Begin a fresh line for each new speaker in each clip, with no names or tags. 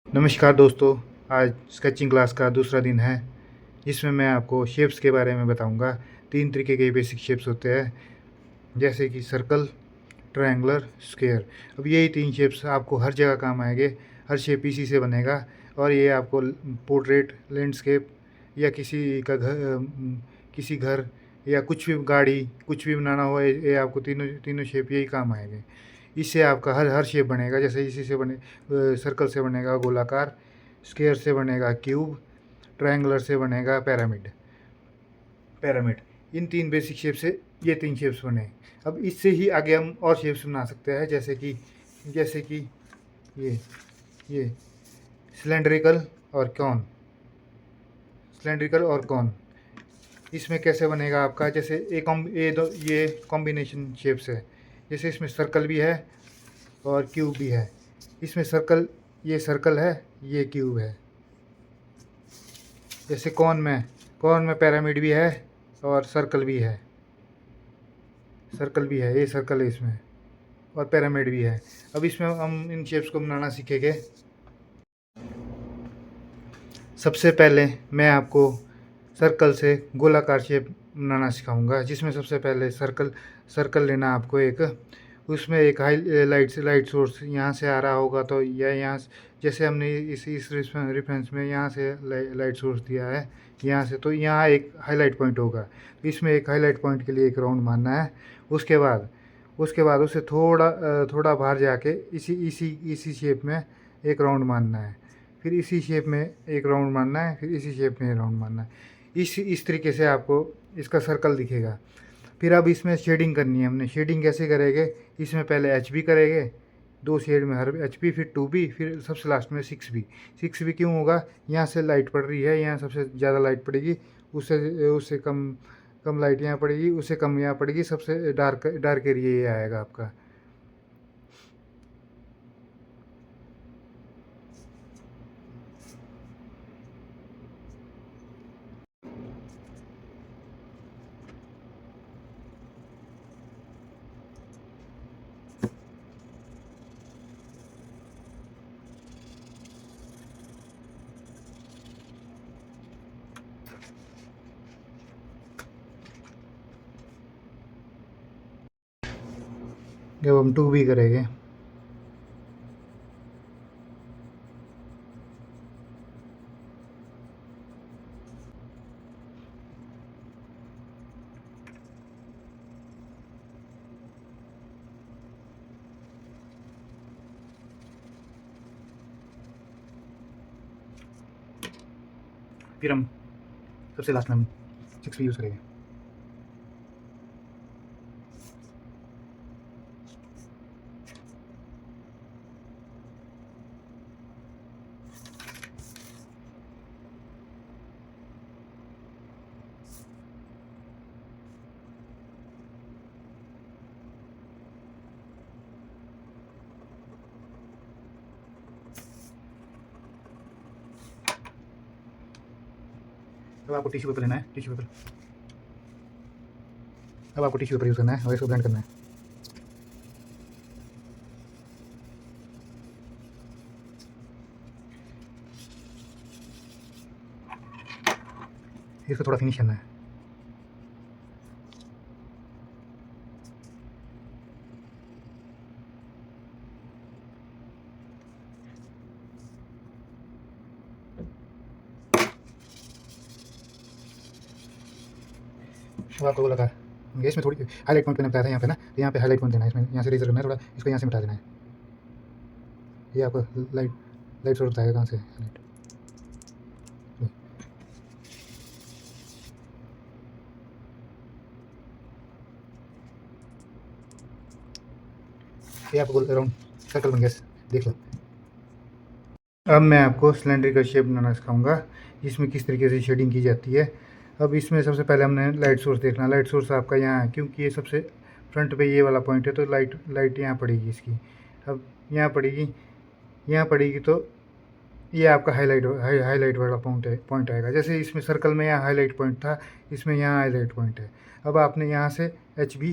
नमस्कार दोस्तों। आज स्केचिंग क्लास का दूसरा दिन है, जिसमें मैं आपको शेप्स के बारे में बताऊंगा। 3 तरीके के बेसिक शेप्स होते हैं, जैसे कि सर्कल, ट्रायंगुलर, स्क्वायर। अब यही 3 शेप्स आपको हर जगह काम आएंगे। हर शेप इसी से बनेगा और ये आपको पोर्ट्रेट, लैंडस्केप या किसी घर या कुछ भी गाड़ी, कुछ भी बनाना हो, ये आपको तीनों तीनों शेप यही काम आएंगे। इससे आपका हर हर शेप बनेगा। जैसे इसी से सर्कल से बनेगा गोलाकार, स्क्वायर से बनेगा क्यूब, ट्रायंगुलर से बनेगा पिरामिड। पिरामिड इन 3 बेसिक शेप से ये 3 शेप्स बने। अब इससे ही आगे हम और शेप्स बना सकते हैं, जैसे कि ये सिलेंड्रिकल और कॉन। सिलेंड्रिकल और कॉन इसमें कैसे बनेगा आपका, जैसे ये कॉम्बिनेशन शेप्स है। जैसे इसमें सर्कल भी है और क्यूब भी है। इसमें ये सर्कल है, ये क्यूब है। जैसे कॉन में पिरामिड भी है और सर्कल भी है। ये सर्कल है इसमें, और पिरामिड भी है। अब इसमें हम इन शेप्स को बनाना सीखेंगे। सबसे पहले मैं आपको सर्कल से गोलाकार शेप बनाना सिखाऊंगा, जिसमें सबसे पहले सर्कल लेना आपको एक। उसमें एक लाइट सोर्स यहाँ से आ रहा होगा, तो या यहाँ जैसे हमने इस रेफरेंस में यहाँ से लाइट सोर्स दिया है, यहाँ से, तो यहाँ एक हाईलाइट पॉइंट होगा। तो इसमें एक हाईलाइट पॉइंट के लिए एक राउंड मारना है। उसके बाद उसे थोड़ा बाहर जाके इसी शेप में एक राउंड मारना है। फिर इसी शेप में एक राउंड मारना है, फिर इसी शेप में राउंड मारना है। इस तरीके से आपको इसका सर्कल दिखेगा। फिर अब इसमें शेडिंग करनी है हमने। शेडिंग कैसे करेंगे, इसमें पहले एच बी करेंगे, 2 शेड में हर एच बी, फिर 2 बी, फिर सबसे लास्ट में 6 बी। 6 बी क्यों होगा, यहाँ से लाइट पड़ रही है, यहाँ सबसे ज़्यादा लाइट पड़ेगी, उससे उससे कम कम लाइट यहाँ पड़ेगी, उससे कम यहाँ पड़ेगी, सबसे डार्क एरिया ये आएगा आपका। जब हम 2 बी करेंगे, फिर हम सबसे लास्ट में हम 6 बी यूज़ करेंगे। अब आपको टिश्यू पेपर लेना है। अब आपको टिश्यू पेपर यूज़ करना है और इसको ब्लेंड करना है। इसको थोड़ा फिनिश करना है। अब आपको वो लगा गैस में थोड़ी हाईलाइट पॉइंट मैंने बताया था यहाँ पे ना, तो यहाँ पे हाईलाइट पॉइंट देना है। इसमें यहाँ से रेजर करना है, थोड़ा इसको यहाँ से मिटा देना है। ये आपको लाइट लाइट सोर्स बताएगा कहाँ से लाइट। ये आपको राउंड सर्कल बन गया, देख लो। अब मैं आपको सिलेंडर का शेप बनाना सिखाऊंगा, जिसमें किस तरीके से शेडिंग की जाती है। अब इसमें सबसे पहले हमने लाइट सोर्स देखना। लाइट सोर्स आपका यहाँ है, क्योंकि ये सबसे फ्रंट पे ये वाला पॉइंट है, तो लाइट यहाँ पड़ेगी इसकी। अब यहाँ पड़ेगी तो ये आपका हाईलाइट वाला पॉइंट आएगा। जैसे इसमें सर्कल में यहाँ हाईलाइट पॉइंट था, इसमें यहाँ हाईलाइट पॉइंट है। अब आपने यहाँ से एच बी,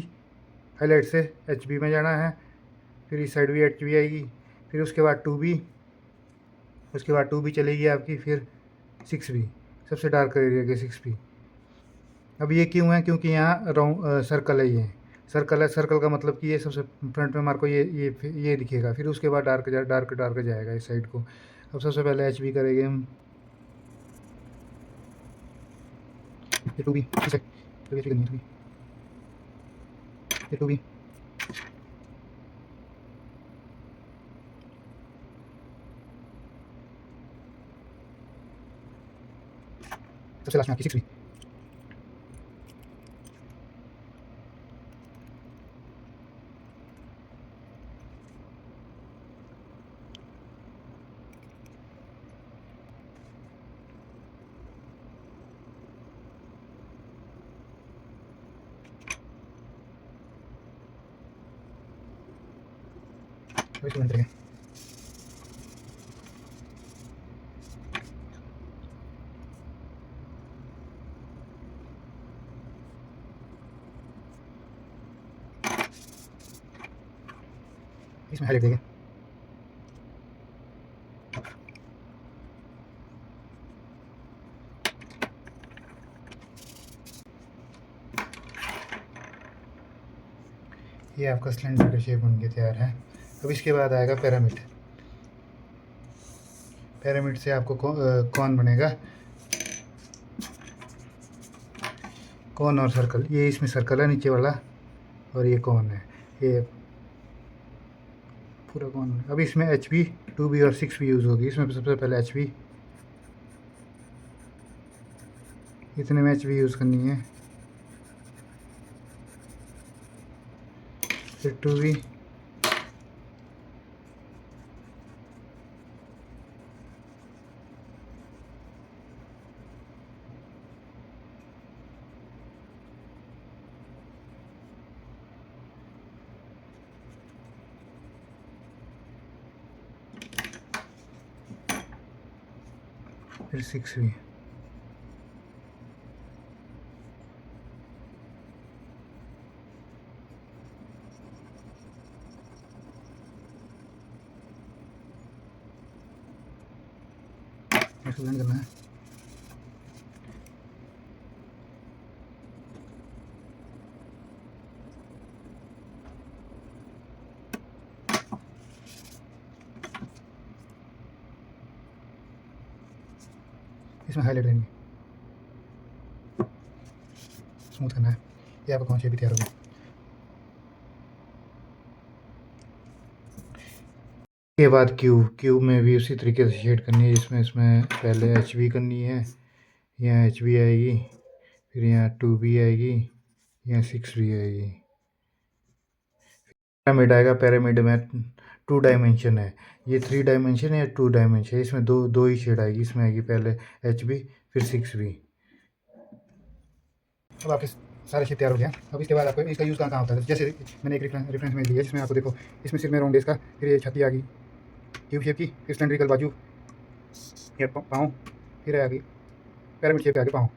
हाईलाइट से एच बी में जाना है, फिर इस साइड भी एच बी आएगी, फिर उसके बाद 2 बी, उसके बाद 2B चलेगी आपकी, फिर 6B, सबसे डार्क एरिया के 6B। अब ये क्यों है? क्योंकि यहाँ राउंड सर्कल है, ये सर्कल है। सर्कल का मतलब कि ये सबसे फ्रंट में मार्क को ये दिखेगा, फिर उसके बाद डार्क डार्क डार्क जाएगा इस साइड को। अब सबसे पहले HB करेंगे हम, ये 2B, ठीक है, तो ये करनी है 2B, ये 2B, सबसे लास्ट में आपकी 6B। अब इसको करेंगे, इसमें हाईलाइट देंगे। ये आपका सिलेंडर का शेप बन के तैयार है। अब इसके बाद आएगा पिरामिड। पिरामिड से आपको कौन बनेगा, कौन और सर्कल। ये इसमें सर्कल है नीचे वाला, और ये कौन है, ये पूरा कौन है। अब इसमें HB, 2B और 6B यूज़ होगी। इसमें सबसे पहले HB, इतने में HB यूज़ करनी है, फिर 2B, फिर 6B। इसको ब्लेंड करना है। इसमें हाईलाइट देंगे, स्मूथ करना है। ये आपका कौन शेप भी तैयार होगा। के बाद क्यूब में भी उसी तरीके से शेड करनी है, जिसमें इसमें पहले HB करनी है, यहाँ HB आएगी, फिर यहाँ 2B आएगी, यहाँ 6B आएगी। पिरामिड आएगा, पिरामिड में 2 डायमेंशन है, ये 3 डायमेंशन है या 2 डायमेंशन है। इसमें दो ही शेड आएगी। इसमें आएगी पहले HB, फिर 6B। अब आपके सारे शेप तैयार हो गया। अब इसके बाद आपको इसका यूज़ कहाँ होता है। जैसे मैंने एक रेफरेंस में लिया, जिसमें आपको देखो, इसमें सिर में राउंड इसका, फिर ये छाती आ गई क्यूब शेप की, फिर सिलेंड्रिकल बाजू, ये पाँव, फिर आ गई पिरामिड शेप पे आ गई पाँव।